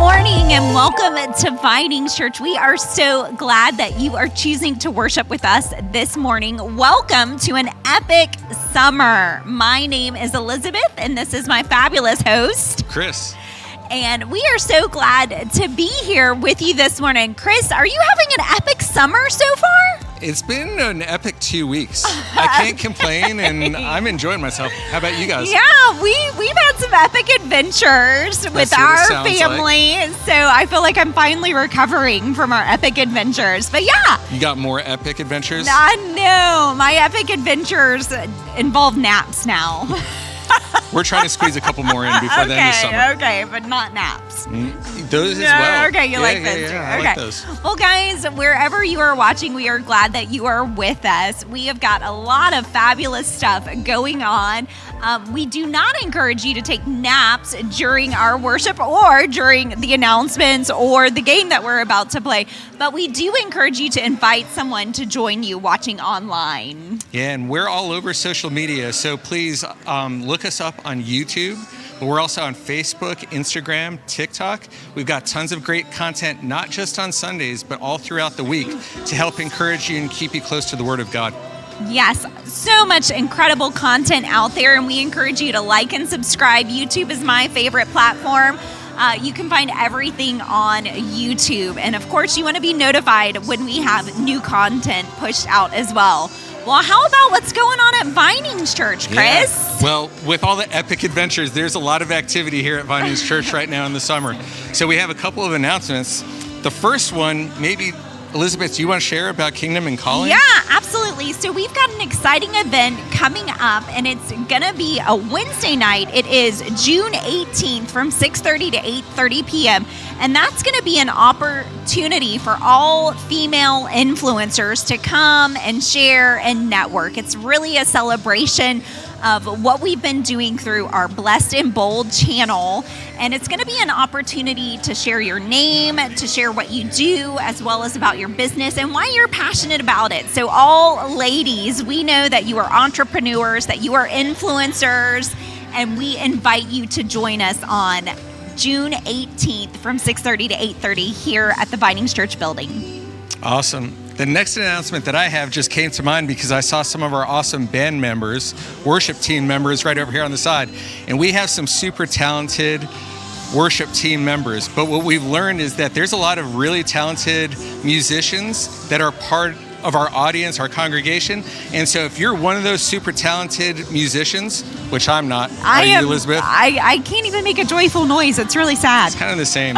morning and welcome to Vinings Church. We are so glad that you are choosing to worship with us this morning. Welcome to an epic summer. My name is Elizabeth and this is my fabulous host, Chris. And we are so glad to be here with you this morning. Chris, are you having an epic summer so far? It's been an epic 2 weeks. I can't complain, and I'm enjoying myself. How about you guys? Yeah, we've had some epic adventures with our family. Like. So I feel like I'm finally recovering from our epic adventures. But yeah. You got more epic adventures? No, my epic adventures involve naps now. We're trying to squeeze a couple more in before the end of summer. Okay, but not naps. Those as well. Okay, you like those too. Yeah, okay. I like those. Well, guys, wherever you are watching, we are glad that you are with us. We have got a lot of fabulous stuff going on. We do not encourage you to take naps during our worship or during the announcements or the game that we're about to play, but we do encourage you to invite someone to join you watching online. Yeah, and we're all over social media, so please look us up on YouTube. But we're also on Facebook, Instagram, TikTok. We've got tons of great content, not just on Sundays, but all throughout the week to help encourage you and keep you close to the Word of God. Yes, so much incredible content out there, and we encourage you to like and subscribe. YouTube is my favorite platform. You can find everything on YouTube. And of course, you want to be notified when we have new content pushed out as well. Well, how about what's going on at Vinings Church, Chris? Yeah. Well, with all the epic adventures, there's a lot of activity here at Vinings Church right now in the summer. So we have a couple of announcements. The first one, maybe, Elizabeth, do you want to share about Kingdom and Calling? Yeah, absolutely. So we've got an exciting event coming up, and it's going to be a Wednesday night. It is June 18th from 6:30 to 8:30 p.m., and that's going to be an opportunity for all female influencers to come and share and network. It's really a celebration of what we've been doing through our Blessed and Bold channel. And it's going to be an opportunity to share your name, to share what you do, as well as about your business and why you're passionate about it. So all ladies, we know that you are entrepreneurs, that you are influencers, and we invite you to join us on June 18th from 6:30 to 8:30 here at the Vinings Church building. Awesome. The next announcement that I have just came to mind because I saw some of our awesome band members, worship team members right over here on the side. And we have some super talented worship team members. But what we've learned is that there's a lot of really talented musicians that are part of our audience, our congregation. And so if you're one of those super talented musicians, which I'm not, are you, Elizabeth? I can't even make a joyful noise. It's really sad. It's kind of the same.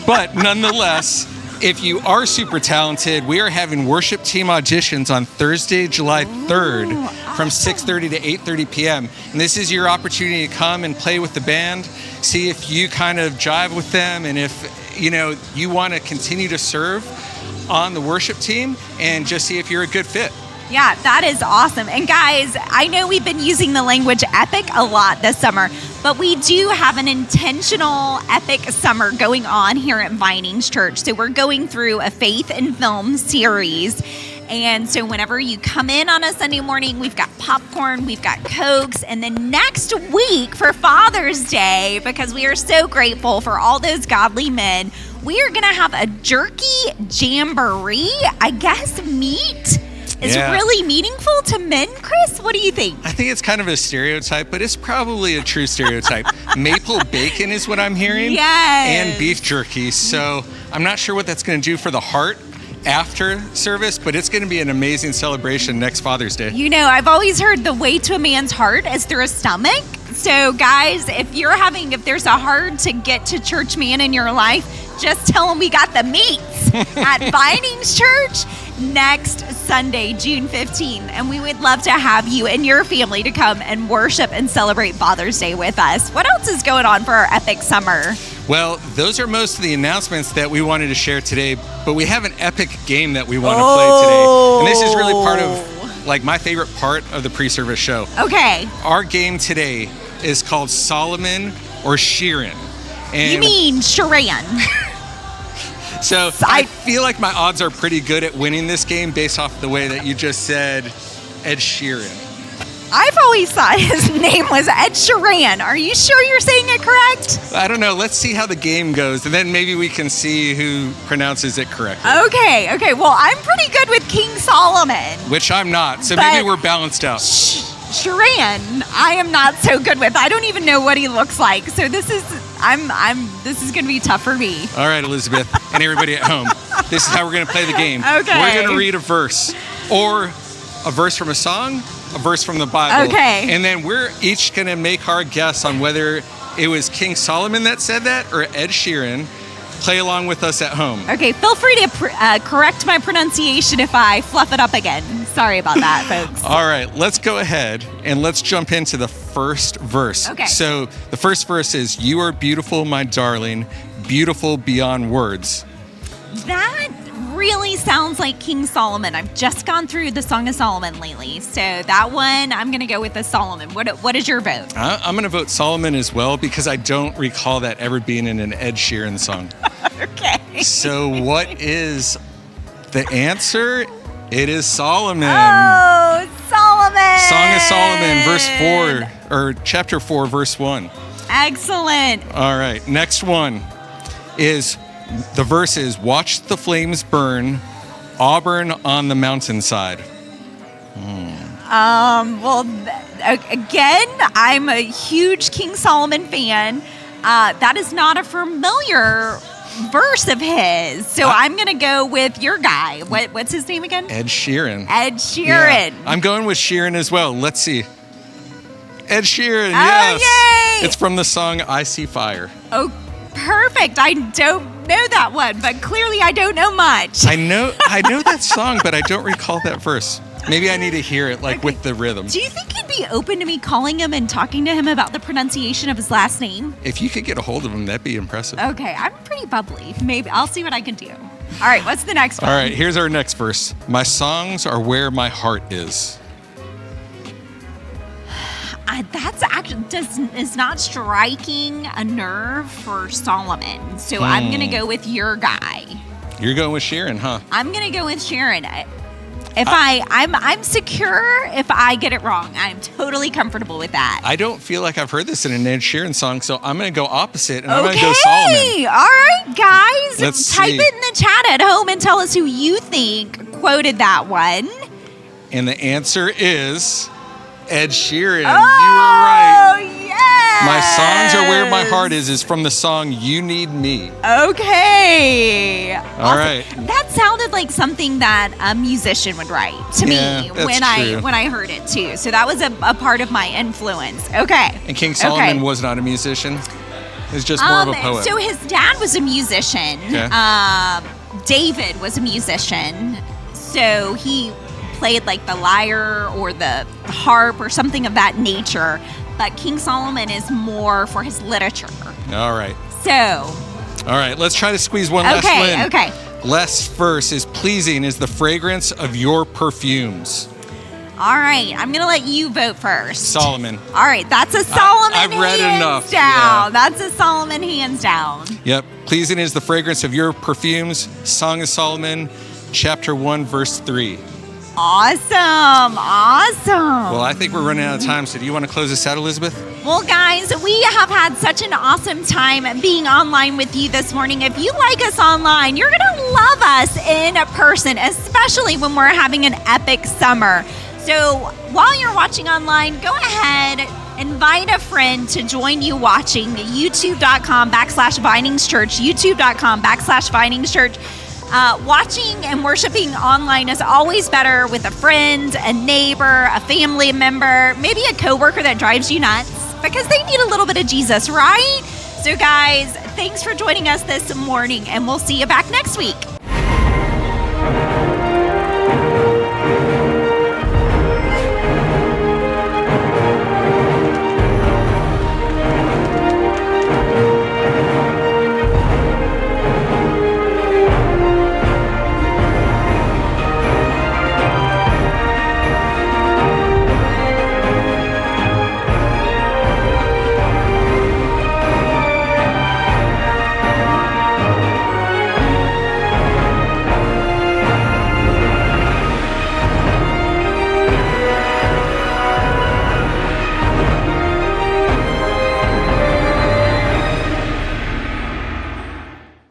But nonetheless, if you are super talented, we are having worship team auditions on Thursday, July 3rd from 6:30 to 8:30 p.m. And this is your opportunity to come and play with the band, see if you kind of jive with them, and if you want to continue to serve on the worship team, and just see if you're a good fit. Yeah, that is awesome. And guys, I know we've been using the language epic a lot this summer, but we do have an intentional epic summer going on here at Vinings Church. So we're going through a faith and film series. And so whenever you come in on a Sunday morning, we've got popcorn, we've got Cokes, and then next week for Father's Day, because we are so grateful for all those godly men, we are going to have a jerky jamboree. I guess meat is really meaningful to men, Chris? What do you think? I think it's kind of a stereotype, but it's probably a true stereotype. Maple bacon is what I'm hearing. Yes. And beef jerky. So I'm not sure what that's going to do for the heart after service, but it's going to be an amazing celebration next Father's Day. I've always heard the way to a man's heart is through his stomach. So guys, if there's a hard to get to church man in your life, just tell him we got the meats at Vinings Church next Sunday, June 15th. And we would love to have you and your family to come and worship and celebrate Father's Day with us. What else is going on for our epic summer? Well, those are most of the announcements that we wanted to share today, but we have an epic game that we want to play today. And this is really part of my favorite part of the pre-service show. Okay. Our game today is called Solomon or Sheeran. And you mean Sharan. So I feel like my odds are pretty good at winning this game based off the way that you just said Ed Sheeran. I've always thought his name was Ed Sheeran. Are you sure you're saying it correct? I don't know. Let's see how the game goes, and then maybe we can see who pronounces it correctly. Okay. Well, I'm pretty good with King Solomon. Which I'm not, so But- maybe we're balanced out. Sheeran, I am not so good with. I don't even know what he looks like. So this is going to be tough for me. All right, Elizabeth, and everybody at home. This is how we're going to play the game. Okay. We're going to read a verse, or a verse from a song, a verse from the Bible. Okay. And then we're each going to make our guess on whether it was King Solomon that said that or Ed Sheeran. Play along with us at home. Okay, feel free to correct my pronunciation if I fluff it up again. Sorry about that, folks. All right, let's go ahead and let's jump into the first verse. Okay. So the first verse is, "You are beautiful, my darling, beautiful beyond words." That really sounds like King Solomon. I've just gone through the Song of Solomon lately. So that one, I'm going to go with the Solomon. What is your vote? I'm going to vote Solomon as well because I don't recall that ever being in an Ed Sheeran song. Okay. So what is the answer? It is Solomon. Oh, Solomon. Song of Solomon, verse 4, or chapter 4, verse 1. Excellent. All right, next one is, the verse is, "Watch the flames burn, Auburn on the mountainside." Again, I'm a huge King Solomon fan. That is not a familiar verse of his. So I'm going to go with your guy. What's his name again? Ed Sheeran. Ed Sheeran. Yeah, I'm going with Sheeran as well. Let's see. Ed Sheeran, Oh, yes. yay. It's from the song "I See Fire." Oh, perfect. I don't know that one, but clearly I don't know much. I know that song, but I don't recall that verse. Maybe I need to hear it with the rhythm. Do you think he'd be open to me calling him and talking to him about the pronunciation of his last name? If you could get a hold of him, that'd be impressive. Okay, I'm pretty bubbly. Maybe I'll see what I can do. All right, what's the next one? All right, here's our next verse. "My songs are where my heart is." That's actually is not striking a nerve for Solomon. So I'm gonna go with your guy. You're going with Sheeran, huh? I'm gonna go with Sharon. I'm secure if I get it wrong. I'm totally comfortable with that. I don't feel like I've heard this in an Ed Sheeran song, so I'm going to go opposite, and I'm going to go Solomon. All right, guys. Let's Type see. it in the chat at home and tell us who you think quoted that one. And the answer is Ed Sheeran. Oh, You were right. yes. "My songs are where my heart is from the song "You Need Me." Okay. All right. That sounded like something that a musician would write to Yeah, me that's when I heard it too. So that was a part of my influence. Okay. And King Solomon Okay. was not a musician. He's just more of a poet. So his dad was a musician. Okay. David was a musician. So he played like the lyre or the harp or something of that nature. But King Solomon is more for his literature. All right. So. All right, let's try to squeeze one last one in. Okay. Last verse is, "Pleasing is the fragrance of your perfumes." All right. I'm going to let you vote first. Solomon. All right. That's a Solomon I've read hands enough, down. yeah. That's a Solomon hands down. Yep. "Pleasing is the fragrance of your perfumes." Song of Solomon, chapter 1, verse 3. Awesome. Well, I think we're running out of time, so do you want to close this out, Elizabeth? Well, guys, we have had such an awesome time being online with you this morning. If you like us online, you're going to love us in person, especially when we're having an epic summer. So while you're watching online, go ahead, invite a friend to join you watching youtube.com/ViningsChurch, youtube.com/ViningsChurch. Watching and worshiping online is always better with a friend, a neighbor, a family member, maybe a coworker that drives you nuts because they need a little bit of Jesus, right? So guys, thanks for joining us this morning, and we'll see you back next week.